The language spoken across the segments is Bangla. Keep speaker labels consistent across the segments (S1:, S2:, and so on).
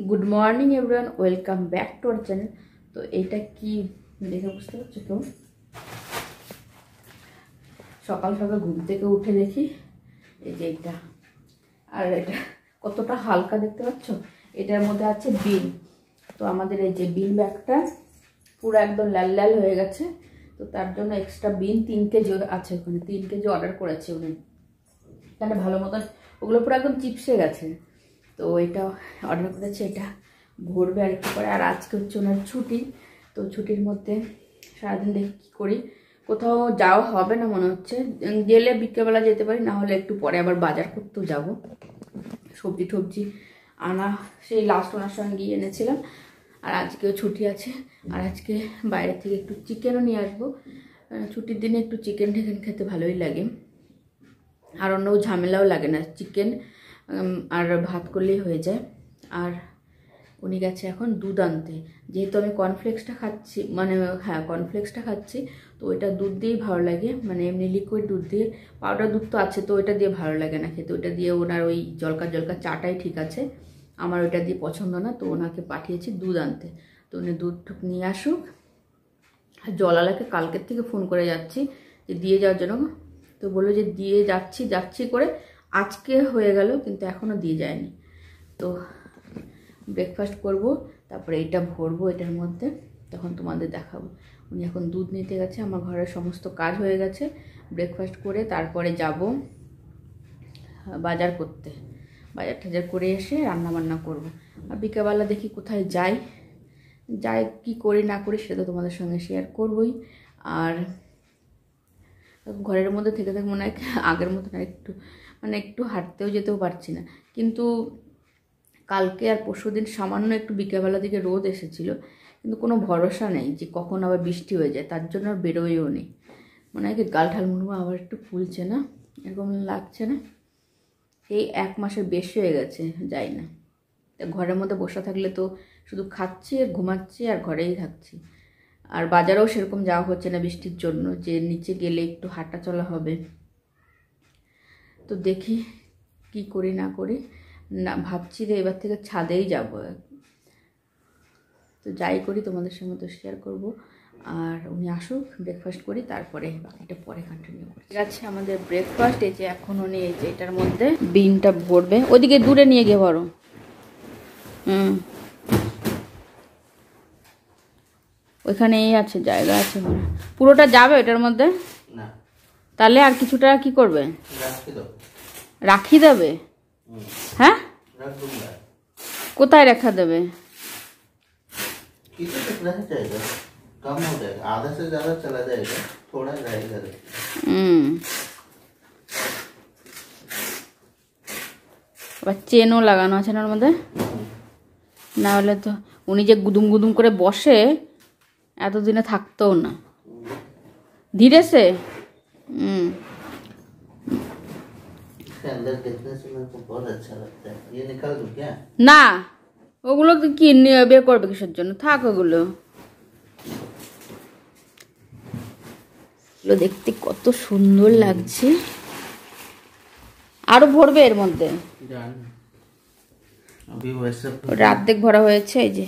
S1: Good morning everyone, welcome back to our channel. তো এইটা কি দেখে বুঝতে পারছো কেউ? সকাল সকাল ঘুম থেকে উঠে দেখি এই যে এটা, আর এটা কতটা হালকা দেখতে পাচ্ছ। এটার মধ্যে আছে বিন। তো আমাদের এই যে বিন ব্যাগটা পুরো একদম লাল লাল হয়ে গেছে। তো তার জন্য এক্সট্রা বিন 3 কেজি আছে, ওখানে 3 কেজি অর্ডার করেছে উনি। তাহলে ভালো মতন ওগুলো পুরো একদম চিপসে গেছে। তো এটা অর্ডার করেছে, এটা ভরবে আর একটু পরে। আর আজকে হচ্ছে ওনার ছুটি। তো ছুটির মধ্যে সারাদিন দেখি কী করি। কোথাও যাওয়া হবে না মনে হচ্ছে, গেলে বিকেলবেলা যেতে পারি, না হলে একটু পরে আবার বাজার করতেও যাব। সবজি টবজি আনা সেই লাস্ট ওনার সঙ্গে গিয়ে এনেছিলাম। আর আজকেও ছুটি আছে, আর আজকে বাইরে থেকে একটু চিকেনও নিয়ে আসবো। ছুটির দিনে একটু চিকেন টিকেন খেতে ভালোই লাগে, আর অন্য ঝামেলাও লাগে না, চিকেন আর ভাত করলেই হয়ে যায়। আর উনি গেছে এখন দুধ আনতে, যেহেতু আমি কর্নফ্লেক্সটা খাচ্ছি, মানে হ্যাঁ কর্নফ্লেক্সটা খাচ্ছি, তো ওইটা দুধ দিয়েই ভালো লাগে, মানে এমনি লিকুইড দুধ দিয়ে। পাউডার দুধ তো আছে, তো ওইটা দিয়ে ভালো লাগে না খেতে। ওইটা দিয়ে ওনার ওই জলকা জলকা চাটাই ঠিক আছে, আমার ওইটা দিয়ে পছন্দ না। তো ওনাকে পাঠিয়েছি দুধ আনতে। তো উনি দুধ টুক নিয়ে আসুক। আর জলালাকে কালকের থেকে ফোন করে যাচ্ছি যে দিয়ে যাওয়ার জন্য। তো বললো যে দিয়ে যাচ্ছি করে আজকে হয়ে গেল, কিন্তু এখনও দিয়ে যায়নি। তো ব্রেকফাস্ট করব, তারপরে এটা ভরবো এটার মধ্যে, তখন তোমাদের দেখাবো। উনি এখন দুধ নিতে গেছে, আমার ঘরের সমস্ত কাজ হয়ে গেছে। ব্রেকফাস্ট করে তারপরে যাব বাজার করতে। বাজার টাজার করে এসে রান্না বান্না করব। আর বিকেলবেলা দেখি কোথায় যাই কি করি না করি সেটা তো তোমাদের সঙ্গে শেয়ার করবই। আর ঘরের মধ্যে থেকে মনে হয় আগের মতো না, একটু হাঁটতেও যেতেও পারছি না। কিন্তু কালকে আর পরশুদিন সামান্য একটু বিকেলবেলা দিকে রোদ এসেছিল, কিন্তু কোনো ভরসা নেই যে কখন আবার বৃষ্টি হয়ে যায়, তার জন্য আর বেরোয়ও নেই। মনে হয় কি গাল ঢাল মুড়মা আবার একটু ফুলছে না, এরকম লাগছে না? এই 1 মাসের বেশি হয়ে গেছে যাই না। তা ঘরের মধ্যে বসে থাকলে তো শুধু খাচ্ছি আর ঘুমাচ্ছি আর ঘরেই থাকছি। আর বাজারেও সেরকম যাওয়া হচ্ছে না বৃষ্টির জন্য, যে নিচে গেলে একটু হাঁটা চলা হবে। তো দেখি কি করি না করি, না ভাবছি যে এবার থেকে ছাদেই যাব। তো যাই করি তোমাদের সঙ্গে তো শেয়ার করব। আর উনি আসুক, ব্রেকফাস্ট করি, তারপরে বাকিটা পরে কন্টিনিউ করি। ঠিক আছে, আমাদের ব্রেকফাস্ট এই যে এখন উনি এই যে এটার মধ্যে বিনটা ভরবে, ওইদিকে দূরে নিয়ে গিয়ে ভরো। ওইখানেই আছে, জায়গা আছে, পুরোটা যাবে এটার মধ্যে না? তাহলে আর কিছুটা কি করবে? রাখি দেবে? হ্যাঁ, কোথায় রাখা দেবে? कम हो जाएगा, आधा से ज्यादा चला जाएगा, थोड़ा रहेगा। আবার চেনও লাগানো আছে না ওর মধ্যে, না হলে তো উনি যে গুদুম গুদুম করে বসে এতদিনে থাকতেও না। ধীরে সে না, ওগুলো কি বের করবে কিসের জন্য? থাক ওগুলো। দেখতে কত সুন্দর লাগছে। আরো ভরবে এর মধ্যে, রাত ভরা হয়েছে। এই যে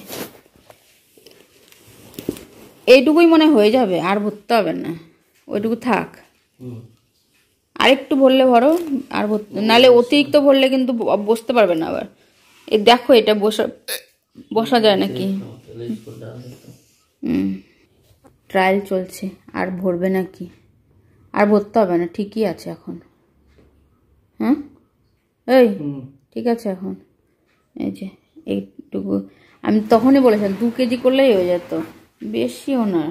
S1: এইটুকুই মনে হয়ে যাবে, আর ভরতে হবে না, ওইটুকু থাক। আরেকটু ভরলে ভরো, আর নাহলে অতিরিক্ত ভরলে কিন্তু বসতে পারবে না আবার। এই দেখো এটা বসা যায় নাকি? ট্রায়াল চলছে, আর ভরবে নাকি? আর ভরতে হবে না, ঠিকই আছে এখন। হ্যাঁ এই ঠিক আছে এখন। এই যে এইটুকু আমি তখনই বলেছিলাম 2 কেজি করলেই হয়ে যেত, বেশিও না।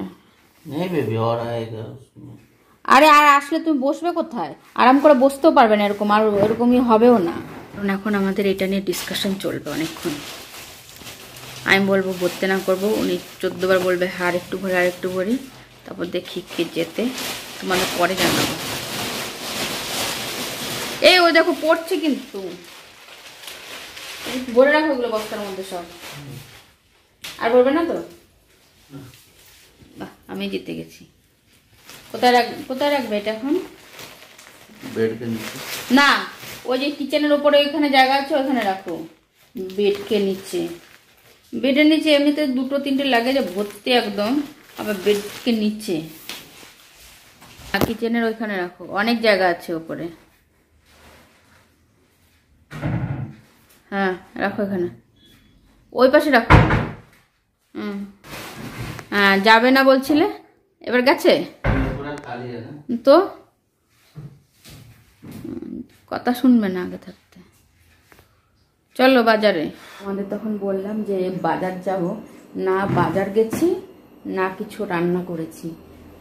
S1: আরে আর আসলে তুমি বসবে কোথায়? আরাম করে বসতেও পারবে না এরকম, আর এরকমই হবেও না। কারণ এখন আমাদের এটা নিয়ে ডিসকাশন চলবে অনেকক্ষণ। আমি বলবো ভরতে না করবো, উনি 14 বার বলবে হ্যাঁ আরেকটু ভরি আরেকটু ভরি। তারপর দেখি কে যেতে, তোমাদের পরে জানাবো। এই ওই দেখো পড়ছে, কিন্তু ভরে রাখো ওগুলো বস্তার মধ্যে সব। আর বলবে না তো? বাহ, আমি জিতে গেছি। কোথায় রাখবে এটা এখন? না, ওই যে কিচেনের উপরে ওইখানে জায়গা আছে, ওইখানে রাখো। বেডকে নিচে বেডের নিচে এমনিতে 2-3টে লাগে, যে ভর্তি একদম, আবার বেডকে নিচে কিচেনের ওইখানে রাখো, অনেক জায়গা আছে ওপরে। হ্যাঁ রাখো এখানে, ওই পাশে রাখো। হ্যাঁ যাবে না বলছিলে, এবার গেছে তো, কথা শুনবে না আগে থাকতে। চলো বাজারে। আমাদের তখন বললাম যে বাজার যাব না, বাজার গেছি না কিছু রান্না করেছি,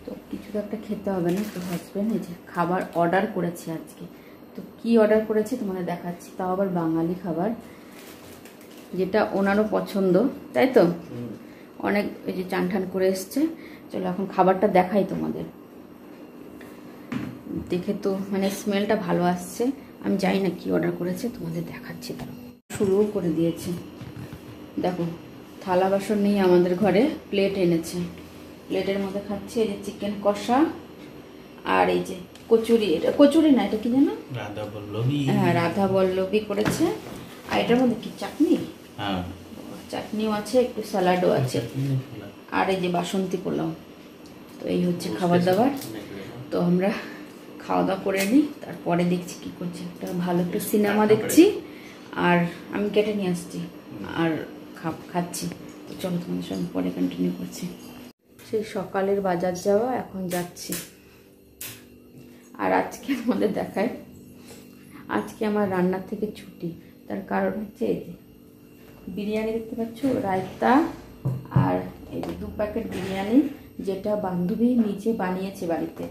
S1: তো কিছু তো একটা খেতে হবে না। তো হাজবেন্ড এই যে খাবার অর্ডার করেছে আজকে, তো কি অর্ডার করেছে তোমাদের দেখাচ্ছি, তাও আবার বাঙালি খাবার, যেটা ওনারও পছন্দ, তাই তো? অনেক ওই যে চান ঠান করে এসছে। চলো এখন খাবারটা দেখাই তোমাদের, দেখে তো মানে স্মেলটা ভালো আসছে। আমি জানি না কি অর্ডার করেছে, তোমাদের দেখাচ্ছি। তারা শুরুও করে দিয়েছে, দেখো থালা বাসন নেই আমাদের ঘরে, প্লেট এনেছে, প্লেটের মধ্যে খাচ্ছি এই যে চিকেন কষা, আর এই যে কচুরি, এটা কচুরি না, এটা কি জানো, রাধা বল্লভী। হ্যাঁ রাধা বল্লভী করেছে। আর এটার মধ্যে কি চাটনি, চাটনিও আছে, একটু স্যালাডও আছে, আর এই যে বাসন্তী পোলাও। তো এই হচ্ছে খাবার দাবার। তো আমরা খাওয়া দাওয়া করে নিই, তারপরে দেখছি কি করছি। একটা ভালো একটু সিনেমা দেখছি, আর আমি কেটে নিয়ে আসছি আর খাচ্ছি। তো চলো তোমাদের সঙ্গে পরে কন্টিনিউ করছি। সেই সকালের বাজার যাওয়া, এখন যাচ্ছি। আর আজকে আমাদের দেখায়, আজকে আমার রান্নার থেকে ছুটি, তার কারণ হচ্ছে এই যে বিরিয়ানি দেখতে পাচ্ছ, রায়তা, আর এই যে 2 প্যাকেট বিরিয়ানি, যেটা বান্ধবী নিজে বানিয়েছে বাড়িতে।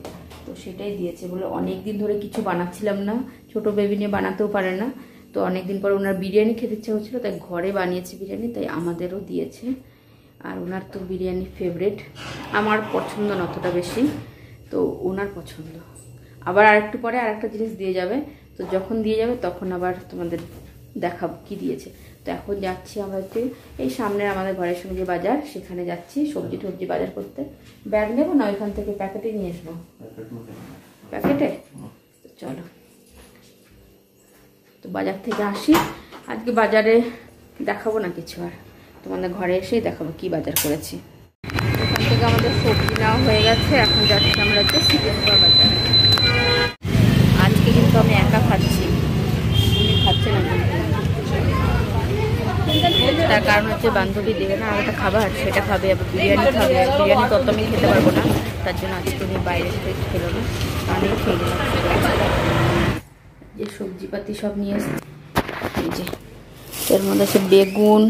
S1: তো সেটাই দিয়েছে, বলে অনেক দিন ধরে কিছু বানাচ্ছিলাম না, ছোট বেবি নিয়ে বানাতেও পারে না, তো অনেকদিন পর ওনার বিরিয়ানি খেতে ইচ্ছা হচ্ছিলো, তাই ঘরে বানিয়েছে বিরিয়ানি, তাই আমাদেরও দিয়েছে। আর ওনার তো বিরিয়ানি ফেভারিট, আমার পছন্দ না অতটা বেশি, তো ওনার পছন্দ। আবার আরেকটু পরে আরেকটা জিনিস দিয়ে যাবে, তো যখন দিয়ে যাবে তখন আবার তোমাদের দেখাবো কি দিয়েছে। তো এখন যাচ্ছি আমরা হচ্ছে এই সামনের আমাদের ঘরের সঙ্গে যে বাজার, সেখানে যাচ্ছি সবজি টবজি বাজার করতে। ব্যাগ নেবো না, ওইখান থেকে প্যাকেটে নিয়ে আসবো, প্যাকেটে। চলো তো বাজার থেকে আসি। আজকে বাজারে দেখাবো না কিছু, আর তোমাদের ঘরে এসেই দেখাবো কি বাজার করেছি। ওখান থেকে আমাদের সবজি নেওয়া হয়ে গেছে, এখন যাচ্ছি আমরা হচ্ছে সিকেন্দ্রা বাজারে। আজকে কিন্তু আমি একা খাচ্ছি, উনি খাচ্ছে না, তার কারণ হচ্ছে বান্ধবী দেবে না আরেকটা খাবার, সেটা খাবে, আবার বিরিয়ানি খাবে। বিরিয়ানি তত আমি খেতে পারবো না, তার জন্য আজকে উনি বাইরে থেকে খেলো না, আমি খেয়ে গেলাম। যে সবজিপাতি সব নিয়ে এসেছি, এই যে এর মধ্যে আছে বেগুন,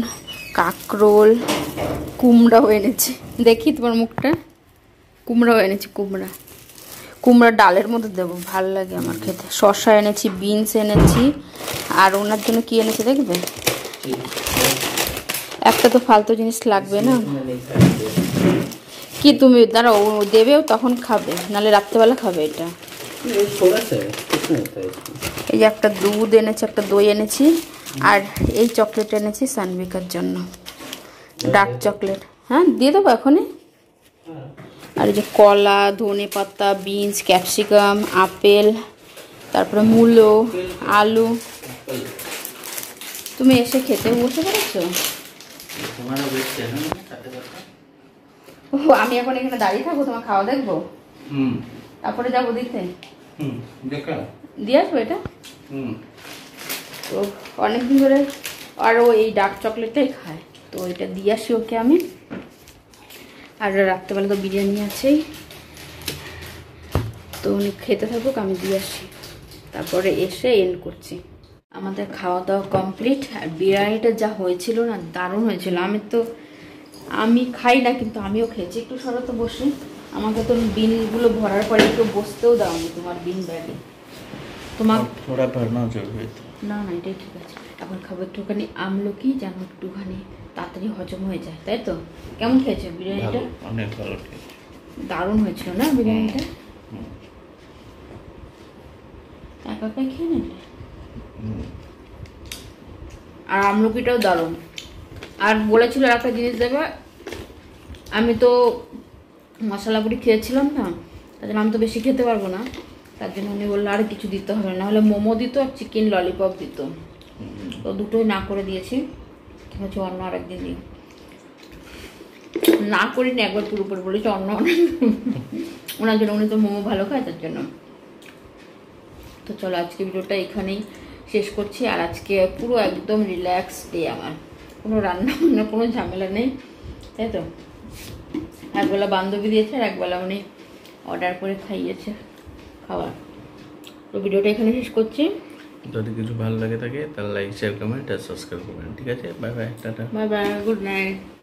S1: কাঁকরোল, কুমড়াও এনেছি, দেখি তোমার মুখটা, কুমড়াও এনেছি, কুমড়া ডালের মধ্যে দেবো, ভালো লাগে আমার খেতে। শসা এনেছি, বিনস এনেছি, আর ওনার জন্য কি এনেছে দেখবে, একটা তো ফালতু জিনিস লাগবে না, কি তুমি দাঁড়াও, ও দেবেও তখন খাবে, নাহলে রাত্রেবেলা খাবে। এটা এই যে একটা দুধ এনেছি, একটা দই এনেছি, আর এই চকলেট এনেছি সানভিকার জন্য, ডার্ক চকলেট। হ্যাঁ দিয়ে দেবো এখনই। আর এই যে কলা, ধনে পাতা, বিনস, ক্যাপসিকাম, আপেল, তারপরে মূলো, আলু। তুমি এসে খেতে বসে পড়েছো? ও আমি এখন এখানে দাঁড়িয়ে থাকবো, তোমার খাওয়া দেখবো, তারপরে যাবো দিতে, দিয়ে আসবো এটা। তো অনেকদিন ধরে আরও এই ডার্ক চকলেটটাই খায়, তো এটা দিয়ে আসি ওকে আমি। আর রাত্রেবেলা তো বিরিয়ানি আছেই, তো উনি খেতে থাকুক, আমি দিয়ে আসি, তারপরে এসে এন্ড করছি। আমাদের খাওয়া দাওয়া কমপ্লিট। আর বিরিয়ানিটা যা হয়েছিল না, দারুণ হয়েছিল। আমি খাই না, কিন্তু আমিও খেয়েছি। একটু সরো তো বসে, আমাকে তো বিনগুলো ভরার পরে একটু বসতেও দাওনি তোমার বিন ব্যাগে। তোমার না না এটাই ঠিক আছে। এখন খাবো একটুখানি আমলকি, যেন একটুখানি তাড়াতাড়ি হজম হয়ে যায়, তাই তো? কেমন খেয়েছো বিরিয়ানিটা?
S2: অনেক ভালো খেয়েছি,
S1: দারুণ হয়েছিল না বিরিয়ানিটা? একা একা খেয়ে নেবে। আর আমলকিটাও দারুণ। আর বলেছিল একটা জিনিস দেবে, আমি তো মশলা গুঁড়ি খেয়েছিলাম না, তার জন্য আমি তো বেশি খেতে পারবো না, তার জন্য উনি বললো আর কিছু দিতে হবে না, হলে মোমো দিত আর চিকেন ললিপপ দিত, তো দুটোই না করে দিয়েছি, ঠিক আছে অন্য আরেকদিন দিই। না করিনি, একবার পুরোপুরি বলেছি অন্য ওনার জন্য, উনি তো মোমো ভালো খায় তার জন্য। তো চলো আজকে ভিডিওটা এখানেই শেষ করছি। আর আজকে পুরো একদম রিল্যাক্স ডে আমার, কোনো রান্না বান্না কোনো ঝামেলা নেই, তাই তো। একবেলা বান্ধবী দিয়েছে আর একবেলা উনি অর্ডার করে খাইয়েছে খাবার। তো ভিডিওটা এখানে শেষ করছি।
S2: যদি কিছু ভালো লাগে থাকে তাহলে লাইক শেয়ার কমেন্ট আর সাবস্ক্রাইব করবেন। ঠিক আছে, bye bye, tata,
S1: bye bye, good night.